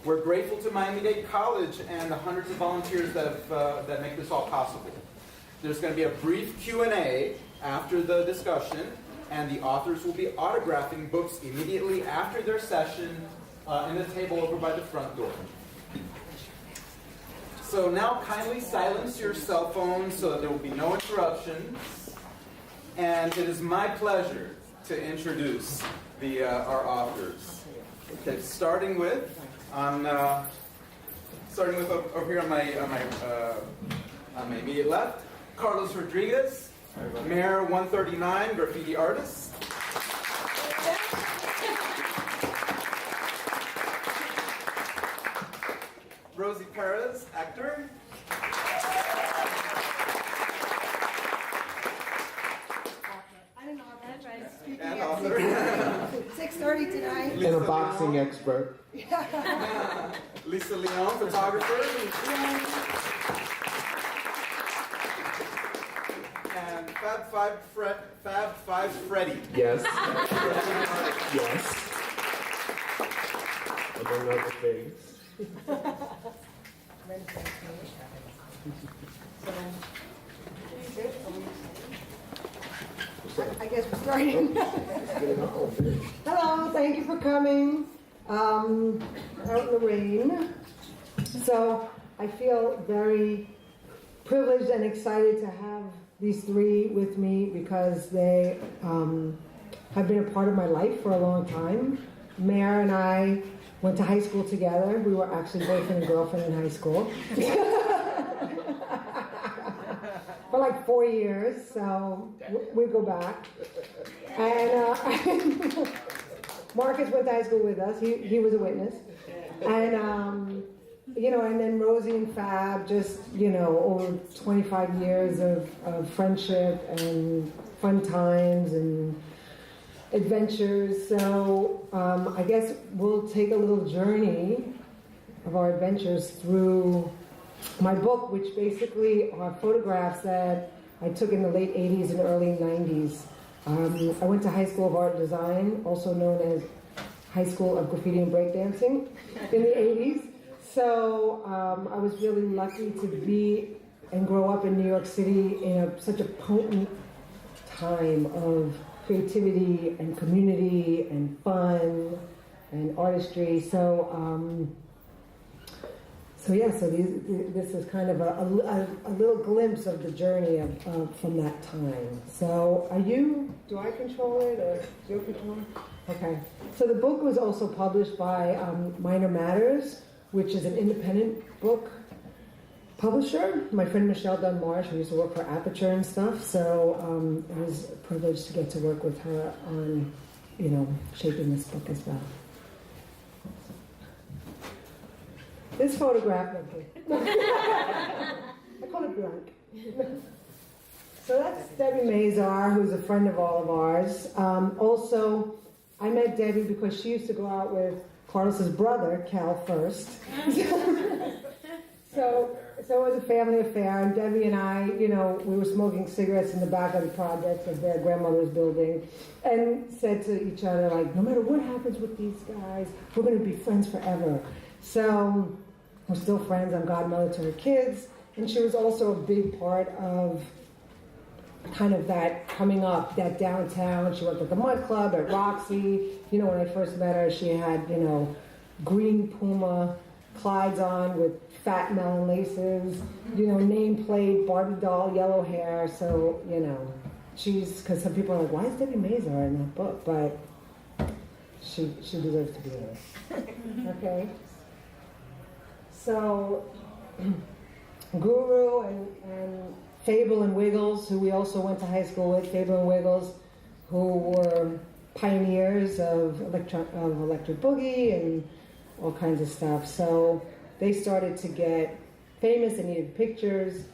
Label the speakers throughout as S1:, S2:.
S1: We're grateful to Miami-Dade College and the hundreds of volunteers that make this all possible. There's going to be a brief Q&A after the discussion, and the authors will be autographing books immediately after their session in the table over by the front door. So now kindly silence your cell phones so that there will be no interruptions. And it is my pleasure to introduce our authors. Okay, starting with over here on my immediate left, Carlos Rodriguez, Mare 139, graffiti artist. Rosie Perez, actor.
S2: I'm an author, trying to speak
S1: And author.
S2: 6:30 tonight.
S1: Lisa
S3: And a boxing
S1: Leone.
S3: expert.
S1: Lisa Leone, photographer. And Fab Five Freddy.
S3: Yes. Yes. Among other things.
S2: I guess we're starting. Hello, thank you for coming out in the rain. So I feel very privileged and excited to have these three with me because they have been a part of my life for a long time. Mare and I went to high school together. We were actually boyfriend and girlfriend in high school. For like 4 years, so we go back. And Marcus went to high school with us. He was a witness. And, and then Rosie and Fab, just, over 25 years of friendship and fun times and adventures. So I guess we'll take a little journey of our adventures through my book, which basically are photographs that I took in the late 80s and early 90s. I went to High School of Art and Design, also known as High School of Graffiti and Breakdancing, in the 80s. So I was really lucky to be and grow up in New York City in such a potent time of creativity and community and fun and artistry. So this is kind of a little glimpse of the journey from that time. So do I control it or do you control it? Okay. So the book was also published by Minor Matters, which is an independent book publisher. My friend Michelle Dunmarsh, who used to work for Aperture and stuff. So it was a privilege to get to work with her on, shaping this book as well. This photograph, I call it blank. So that's Debbie Mazar, who's a friend of all of ours. Also, I met Debbie because she used to go out with Carlos's brother, Cal, first. So it was a family affair, and Debbie and I, we were smoking cigarettes in the back of the projects of their grandmother's building, and said to each other, like, no matter what happens with these guys, we're going to be friends forever. So we're still friends. I'm godmother to her kids, and she was also a big part of kind of that coming up, that downtown. She worked at the Mud Club, at Roxy. When I first met her, she had, green Puma Clydes on with fat melon laces, nameplate, Barbie doll, yellow hair. So, because some people are like, why is Debbie Mazar in that book? But she deserves to be there. Okay. So, Guru and Fable and Wiggles, who we also went to high school with, Fable and Wiggles, who were pioneers of electric boogie and all kinds of stuff. So they started to get famous and needed pictures.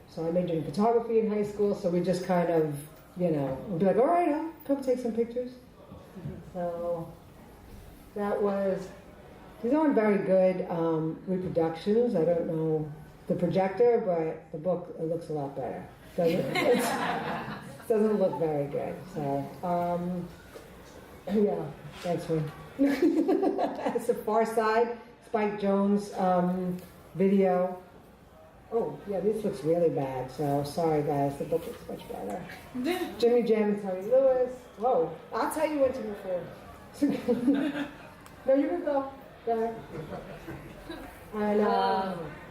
S2: So I majored in photography in high school. So we just kind of, we'd be like, all right, I'll come take some pictures. So that was, these aren't very good reproductions. I don't know the projector, but the book, it looks a lot better. It doesn't look very good. So, yeah, thanks for. It's the far side. It's Spike Jones video. Oh, yeah, this looks really bad, so sorry guys, the book looks much better. Jimmy Jam and Terry Lewis. Whoa, I'll tell you when to move forward. No, you can go. Go ahead. And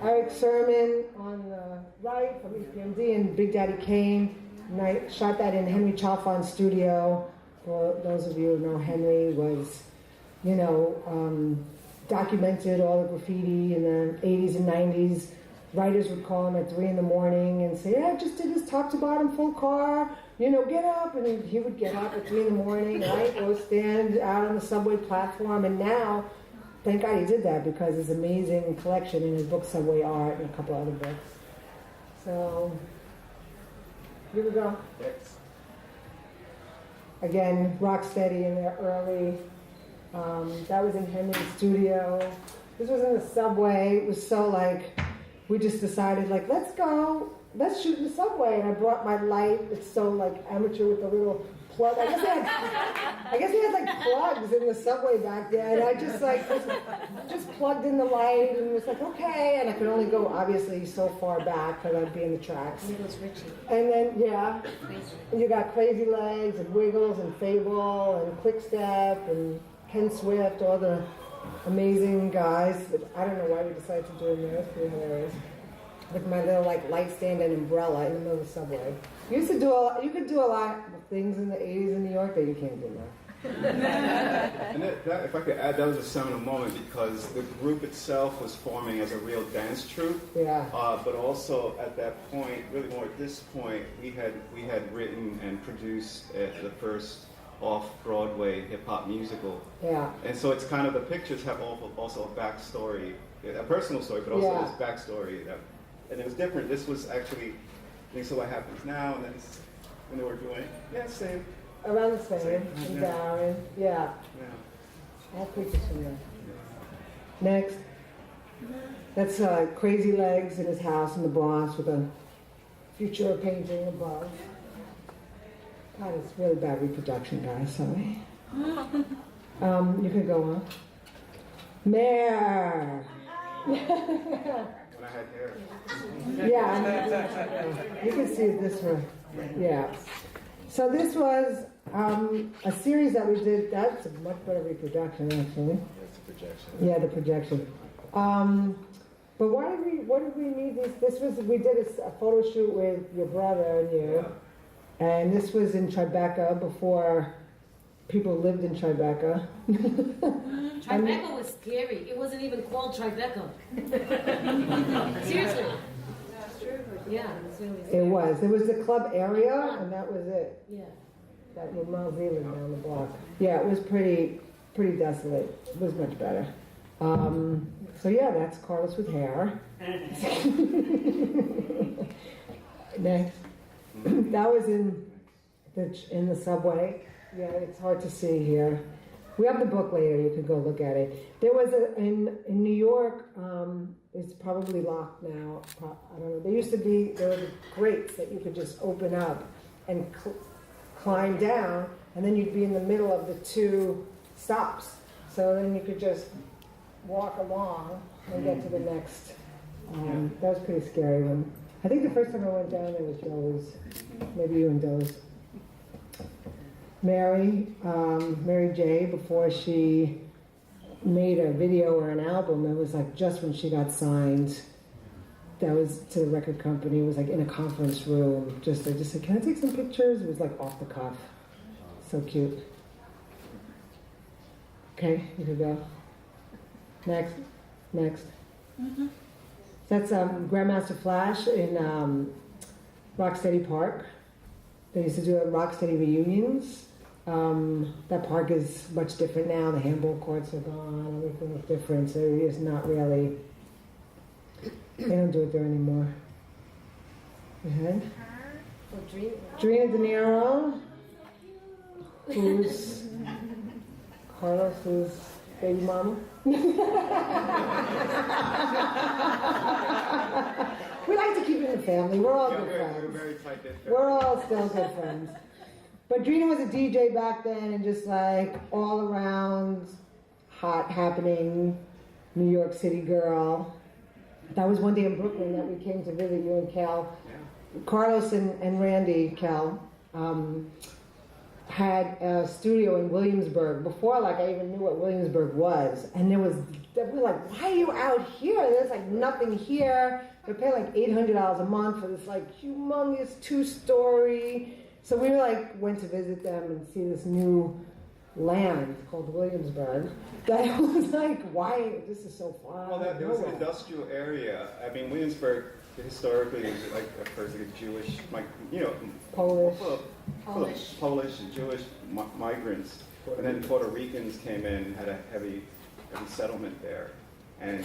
S2: Eric Sermon on the right from EPMD and Big Daddy Kane. And I shot that in Henry Chalfant's studio. For those of you who know, Henry was, documented all the graffiti in the 80s and 90s. Writers would call him at 3 in the morning and say, yeah, I just did this top to bottom full car, get up. And he would get up at 3 in the morning, right? Go stand out on the subway platform. And now, thank God he did that because his amazing collection in his book Subway Art and a couple other books. So, here we go.
S3: Yes.
S2: Again, Rocksteady in there early. That was in Henry's studio. This was in the subway. It was so we just decided let's shoot in the subway. And I brought my light. It's so amateur with the little plug. I guess they had plugs in the subway back then. And I just plugged in the light and was like, okay. And I could only go obviously so far back because I'd be in the tracks.
S4: It was Richie.
S2: And then, yeah.
S4: Crazy.
S2: And you got Crazy Legs and Wiggles and Fable and Quickstep and Ken Swift, all the amazing guys. I don't know why we decided to do them there. It's pretty hilarious. With my little light stand and umbrella in the middle of the subway. You could do a lot of things in the 80s in New York that you can't do now.
S5: And that, if I could add, that was a seminal moment because the group itself was forming as a real dance troupe.
S2: Yeah.
S5: But also at that point, really more at this point, we had written and produced the first off-Broadway hip-hop musical.
S2: Yeah.
S5: And so it's kind of, the pictures have also a backstory, a personal story, but also this backstory. And it was different. This was actually, So What Happens Now, and then when they were doing, same.
S2: Around the same. And
S5: Yeah.
S2: Darren. Yeah. I have pictures from there. Next. That's Crazy Legs in his house in the Bronx with a future painting above. God, it's really bad reproduction, guys. Sorry. You can go on. Mare.
S5: When I had hair.
S2: Yeah. You can see this one. Yeah. So this was a series that we did. That's a much better reproduction, actually.
S5: That's the projection.
S2: Yeah, the projection. But what did we need these? We did a photo shoot with your brother and you. And this was in Tribeca before people lived in Tribeca.
S4: Tribeca was scary. It wasn't even called Tribeca. Seriously. That's true. Yeah, it was really scary.
S2: It was. There was the club area, and that was it.
S4: Yeah.
S2: That was Mount Zealand down the block. Yeah, it was pretty desolate. It was much better. So yeah, that's Carlos with hair. Next. That was in the subway. Yeah, it's hard to see here. We have the book later. You can go look at it. There was in New York. It's probably locked now. I don't know. There were grates that you could just open up and climb down, and then you'd be in the middle of the two stops. So then you could just walk along and get to the next. That was pretty scary. I think the first time I went down there was Doze. Maybe you and Doze. Mary J, before she made a video or an album, it was just when she got signed. That was to the record company. It was in a conference room. They just said, "Can I take some pictures?" It was off the cuff. So cute. Okay, you can go. Next. Mm-hmm. That's Grandmaster Flash in Rocksteady Park. They used to do Rocksteady reunions. That park is much different now. The handball courts are gone. Everything is different. So it is not really. They don't do it there anymore. Go ahead. Drina De Niro, who's Carlos's baby mama. We like to keep it in the family. We're all good friends.
S5: We're very tight-knit.
S2: We're all still good friends. But Drina was a DJ back then and just all around hot happening. New York City girl. That was one day in Brooklyn that we came to visit you and Cal. Carlos and Randy, Cal, had a studio in Williamsburg before, like, I even knew what Williamsburg was. And we were like, why are you out here? There's like nothing here. They pay like $800 a month for this like humongous 2-story. So we were like, went to visit them and see this new land called Williamsburg. That was like, why? This is so far.
S5: Well, there was an industrial area. I mean, Williamsburg historically is like at first like a Jewish, like, you know,
S2: Polish.
S5: full of Polish and Jewish migrants, and then Puerto Ricans came in and had a heavy settlement there. And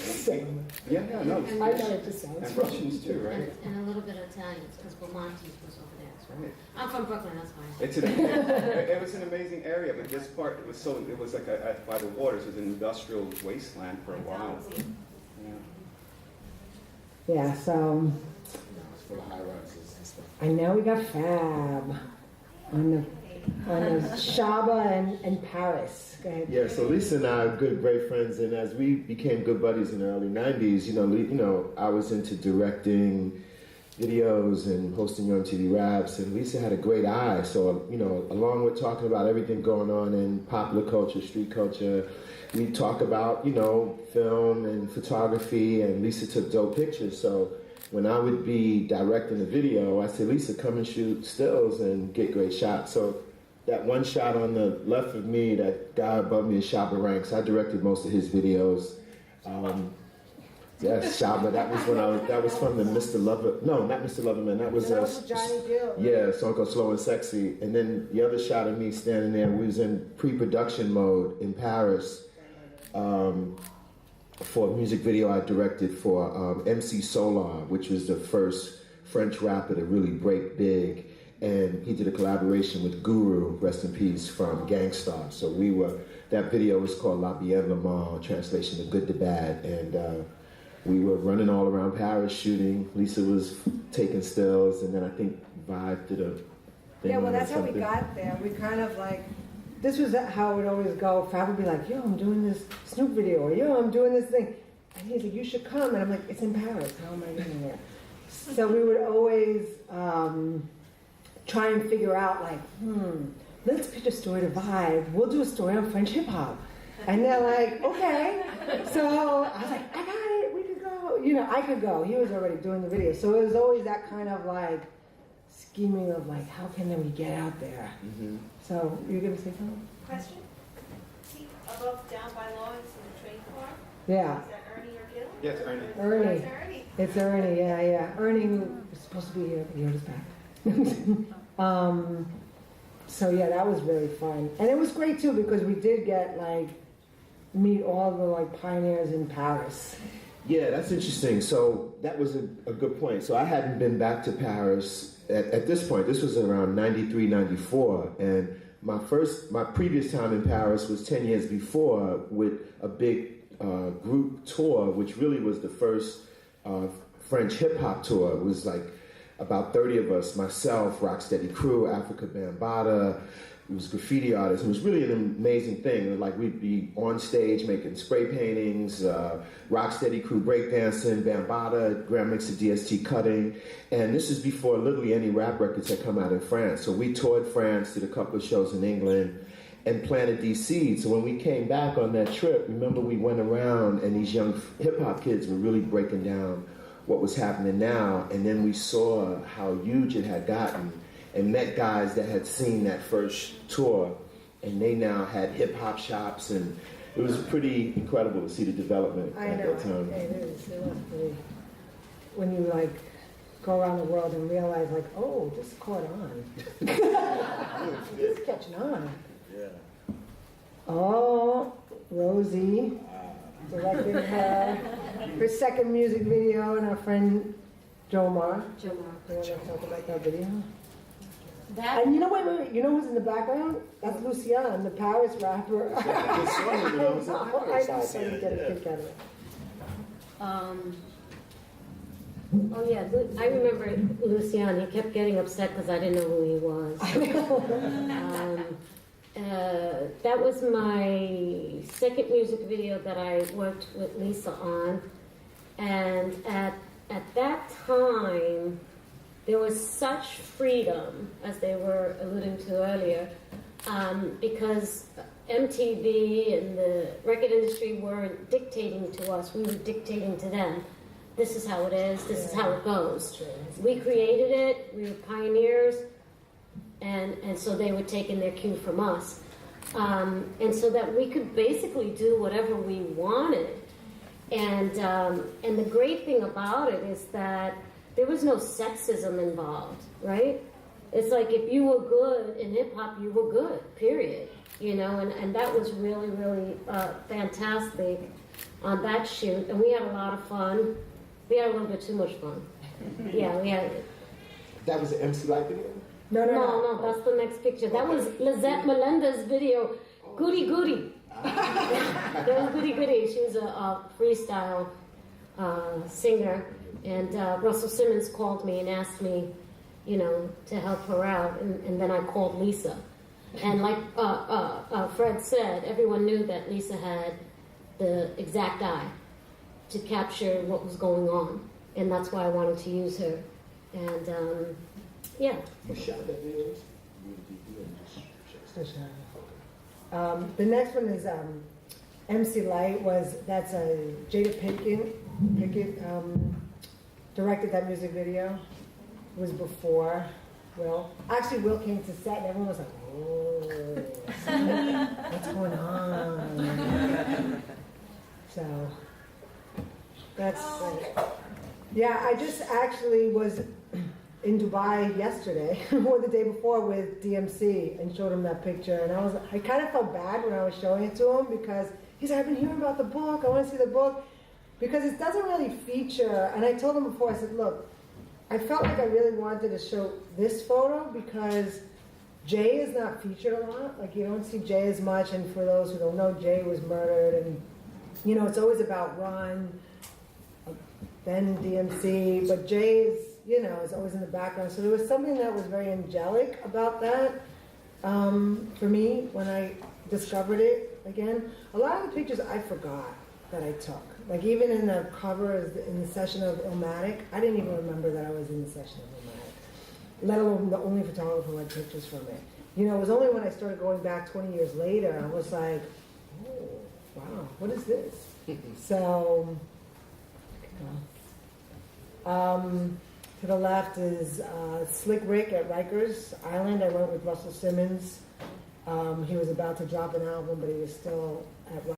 S5: yeah, no,
S2: I know it just sounds.
S5: and Russians too, right?
S4: And a little bit of Italians, because Belmonte's was over there. So.
S5: Right.
S4: I'm from Brooklyn, that's fine.
S5: It was an amazing area, but this part it was like by the waters. It was an industrial wasteland for a while. Yeah.
S2: Yeah, so
S6: For the high rises and stuff.
S2: I know we got Fab on the Shaba and Paris. Go ahead.
S7: Yeah, so Lisa and I are good, great friends, and as we became good buddies in the early '90s, you know, I was into directing videos and hosting on TV raps, and Lisa had a great eye. So, you know, along with talking about everything going on in popular culture, street culture, we talk about, you know, film and photography, and Lisa took dope pictures. So when I would be directing a video, I said, Lisa, come and shoot stills and get great shots. So that one shot on the left of me, that guy above me is Shaba Ranks. I directed most of his videos. Yes, Shaba. That was from the Mr. Lover. No, not Mr. Loverman. That was
S2: Johnny Gill.
S7: yeah, a song called Slow and Sexy. And then the other shot of me standing there, we was in pre-production mode in Paris for a music video I directed for MC Solar, which was the first French rapper to really break big. And he did a collaboration with Guru, rest in peace, from Gangstar. So that video was called La Bien Le Mal, translation of Good to Bad. And we were running all around Paris shooting. Lisa was taking stills, and then I think Vibe did a thing.
S2: Yeah, well,
S7: or
S2: that's how we
S7: something.
S2: got there. We kind of like, this was how it would always go. Fab would be like, yo, I'm doing this Snoop video, or yo, I'm doing this thing. And he's like, you should come. And I'm like, it's in Paris. How am I getting there? So we would always try and figure out, like, let's pitch a story to Vibe. We'll do a story on French hip hop. And they're like, okay. So I was like, I got it. We could go. You know, I could go. He was already doing the video. So it was always that kind of like scheming of like, how can we get out there?
S7: Mm-hmm.
S2: So you're going to say something?
S8: Question? See, above, down by law, it's in the train car?
S2: Yeah.
S8: Is that Ernie or Gil?
S5: Yeah, it's Ernie.
S2: Ernie.
S8: It's Ernie.
S2: It's Ernie, yeah. Ernie was supposed to be here, but he hurt his back. So yeah, that was really fun. And it was great too, because we did get like, meet all the like pioneers in Paris.
S7: Yeah, that's interesting. So that was a good point. So I hadn't been back to Paris at this point. This was around 93, 94. And my previous time in Paris was 10 years before with a big group tour, which really was the first French hip hop tour. It was like about 30 of us, myself, Rocksteady Crew, Africa Bambaataa. It was graffiti artists. It was really an amazing thing. Like we'd be on stage making spray paintings, Rocksteady Crew breakdancing, Bambaataa, Grand Mixer DST cutting. And this is before literally any rap records had come out in France. So we toured France, did a couple of shows in England, and planted these seeds. So when we came back on that trip, remember we went around and these young hip hop kids were really breaking down what was happening now. And then we saw how huge it had gotten, and met guys that had seen that first tour, and they now had hip hop shops, and it was pretty incredible to see the development at that time.
S2: It is. It was pretty. When you like go around the world and realize like, oh, this caught on. This is catching on.
S6: Yeah.
S2: Oh, Rosie directed her second music video, and our friend Jomar. You want to talk about that video?
S4: That
S2: And you know, wait, you know who's in the background? That's Lucian, the Paris rapper. I know, I tried to get a kick out of it.
S4: oh yeah, I remember Lucian. He kept getting upset because I didn't know who he was. that was my second music video that I worked with Lisa on. And at that time, there was such freedom, as they were alluding to earlier, because MTV and the record industry weren't dictating to us, we were dictating to them. This is how it is, this is how it goes. We created it, we were pioneers, and so they were taking their cue from us. And so that we could basically do whatever we wanted. And the great thing about it is that there was no sexism involved, right? It's like if you were good in hip hop, you were good, period. You know, and that was really, really fantastic on that shoot. And we had a lot of fun. We had a little bit too much fun. Yeah, we had.
S7: That was an MC Light video?
S4: No, that's the next picture. That was Lizette Melenda's video, Goody Goody. That was Goody Goody. She was a freestyle singer. And Russell Simmons called me and asked me, you know, to help her out. And then I called Lisa. And like Fred said, everyone knew that Lisa had the exact eye to capture what was going on. And that's why I wanted to use her. And yeah.
S7: You shot that video?
S2: The next one is MC Light. That's a Jada Pinkett directed that music video. It was before Will. Actually, Will came to set and everyone was like, "Oh, what's going on?" So that's yeah. I just actually was in Dubai yesterday or the day before with DMC and showed him that picture, and I kind of felt bad when I was showing it to him because he's like, "I've been hearing about the book. I want to see the book." Because it doesn't really feature, and I told him before, I said, look, I felt like I really wanted to show this photo because Jay is not featured a lot. Like, you don't see Jay as much, and for those who don't know, Jay was murdered, and, you know, it's always about Ron, then DMC, but Jay is, you know, is always in the background. So there was something that was very angelic about that for me when I discovered it again. A lot of the pictures I forgot that I took. Like even in the cover, in the session of Illmatic, I didn't even remember that I was in the session of Illmatic, let alone the only photographer who had pictures from it. You know, it was only when I started going back 20 years later, I was like, oh, wow, what is this? So, to the left is Slick Rick at Rikers Island. I went with Russell Simmons. He was about to drop an album, but he was still at